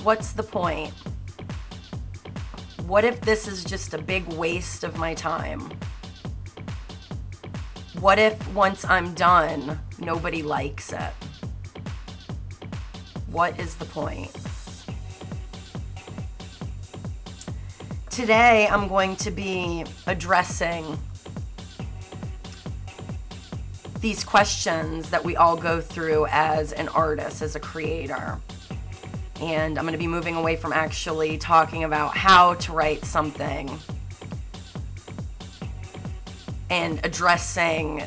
What's the point? What if this is just a big waste of my time? What if once I'm done, nobody likes it? What is the point? Today, I'm going to be addressing these questions that we all go through as an artist, as a creator. And I'm going to be moving away from actually talking about how to write something and addressing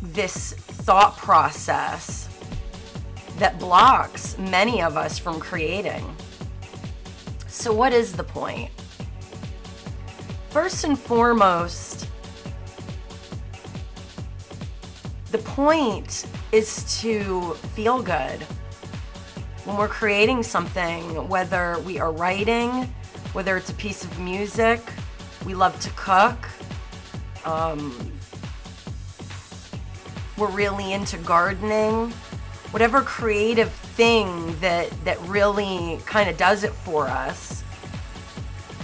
this thought process that blocks many of us from creating. So what is the point? First and foremost, the point is to feel good. When we're creating something, whether we are writing, whether it's a piece of music, we love to cook, we're really into gardening, whatever creative thing that really kind of does it for us,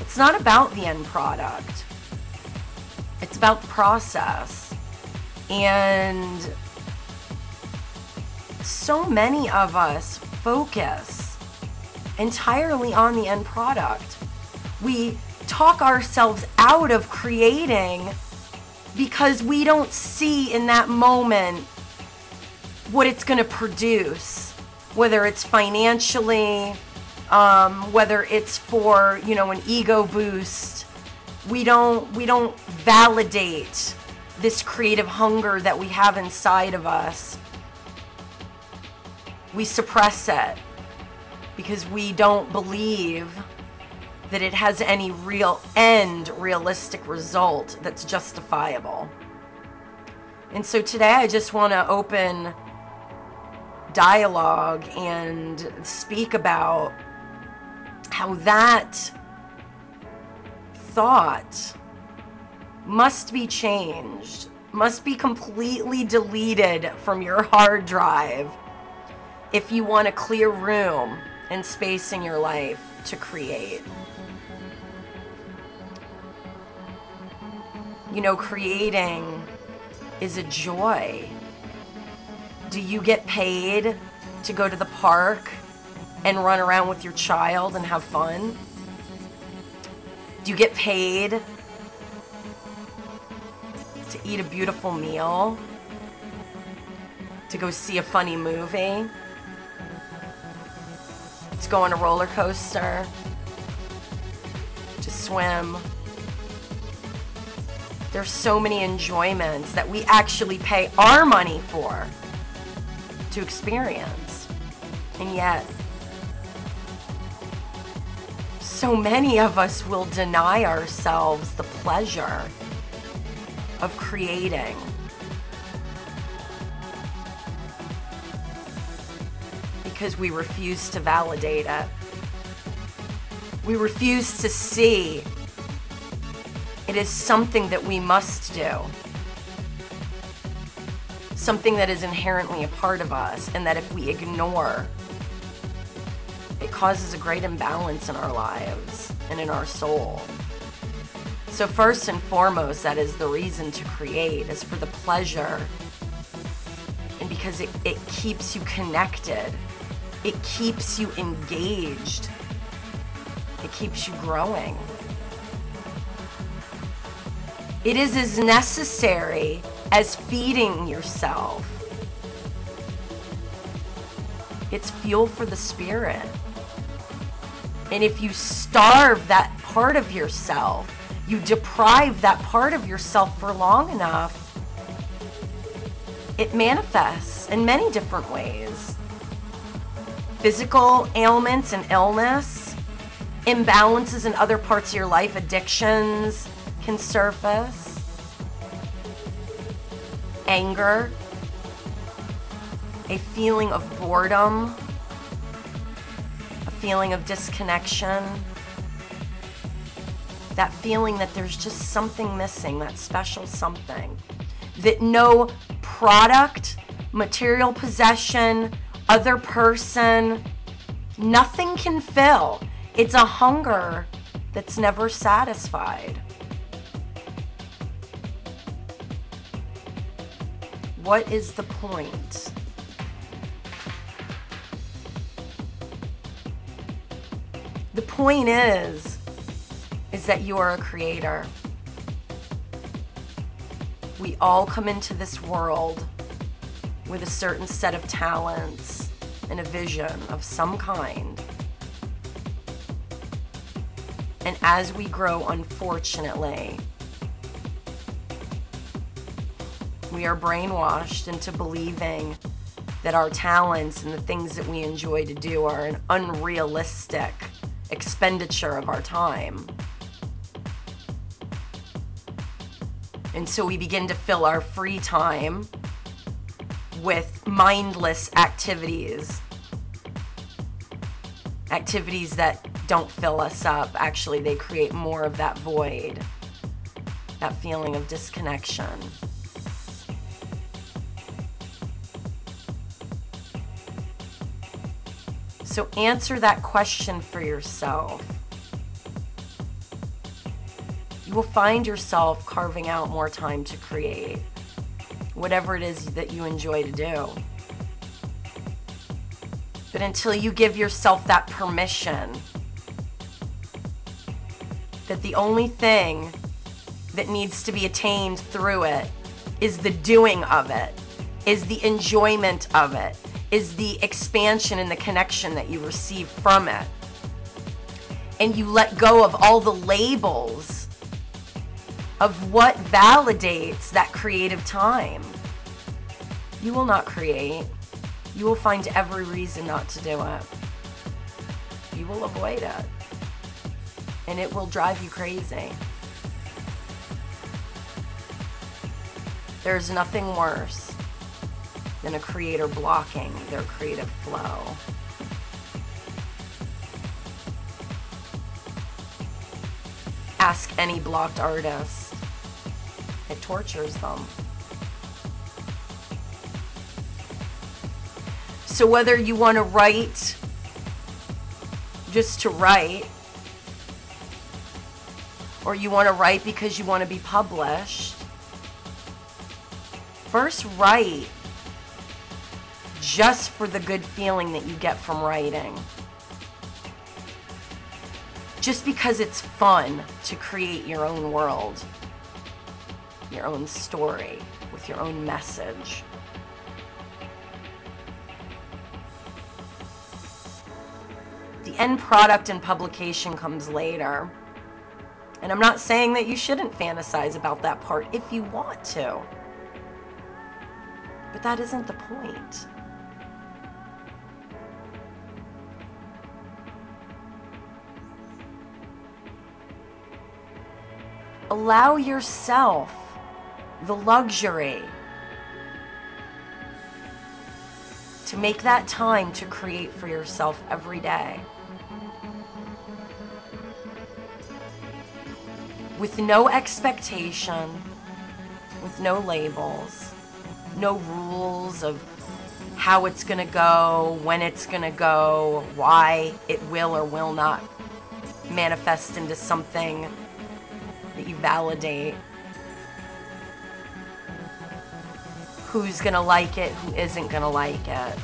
it's not about the end product. It's about the process. And so many of us focus entirely on the end product. We talk ourselves out of creating because we don't see in that moment what it's going to produce, whether it's financially, whether it's for, an ego boost. We don't validate this creative hunger that we have inside of us. We suppress it because we don't believe that it has any realistic result that's justifiable. And so today I just want to open dialogue and speak about how that thought must be changed, must be completely deleted from your hard drive if you want to clear room and space in your life to create. Creating is a joy. Do you get paid to go to the park and run around with your child and have fun? Do you get paid to eat a beautiful meal? To go see a funny movie? To go on a roller coaster? To swim? There's so many enjoyments that we actually pay our money for to experience. And yet, so many of us will deny ourselves the pleasure of creating. Because we refuse to validate it. We refuse to see it is something that we must do. Something that is inherently a part of us, and that if we ignore, it causes a great imbalance in our lives and in our soul. So first and foremost, that is the reason to create, is for the pleasure, and because it keeps you connected, it keeps you engaged, it keeps you growing. It is as necessary as feeding yourself. It's fuel for the spirit. And if you starve that part of yourself, you deprive that part of yourself for long enough, it manifests in many different ways. Physical ailments and illness, imbalances in other parts of your life, addictions can surface, anger, a feeling of boredom, a feeling of disconnection, that feeling that there's just something missing, that special something, that no product, material possession, other person, nothing can fill. It's a hunger that's never satisfied. What is the point? The point is that you are a creator. We all come into this world with a certain set of talents and a vision of some kind. And as we grow, unfortunately, we are brainwashed into believing that our talents and the things that we enjoy to do are an unrealistic expenditure of our time. And so we begin to fill our free time with mindless activities. Activities that don't fill us up. Actually, they create more of that void, that feeling of disconnection. So answer that question for yourself. You will find yourself carving out more time to create whatever it is that you enjoy to do. But until you give yourself that permission, that the only thing that needs to be attained through it is the doing of it, is the enjoyment of it, is the expansion and the connection that you receive from it. And you let go of all the labels of what validates that creative time. You will not create. You will find every reason not to do it. You will avoid it. And it will drive you crazy. There's nothing worse than a creator blocking their creative flow. Ask any blocked artist. It tortures them. So whether you want to write just to write, or you want to write because you want to be published, first write just for the good feeling that you get from writing. Just because it's fun to create your own world, your own story, with your own message. The end product and publication comes later. And I'm not saying that you shouldn't fantasize about that part if you want to. But that isn't the point. Allow yourself the luxury to make that time to create for yourself every day. With no expectation, with no labels, no rules of how it's gonna go, when it's gonna go, why it will or will not manifest into something that you validate. Who's gonna like it, who isn't gonna like it.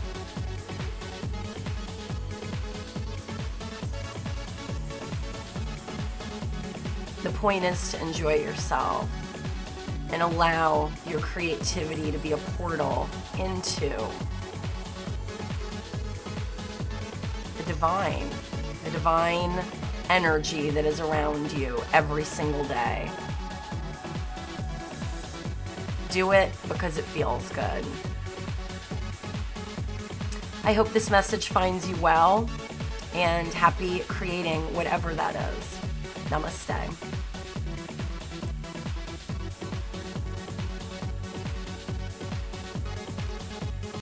The point is to enjoy yourself and allow your creativity to be a portal into the divine energy that is around you every single day. Do it because it feels good. I hope this message finds you well and happy creating whatever that is. Namaste.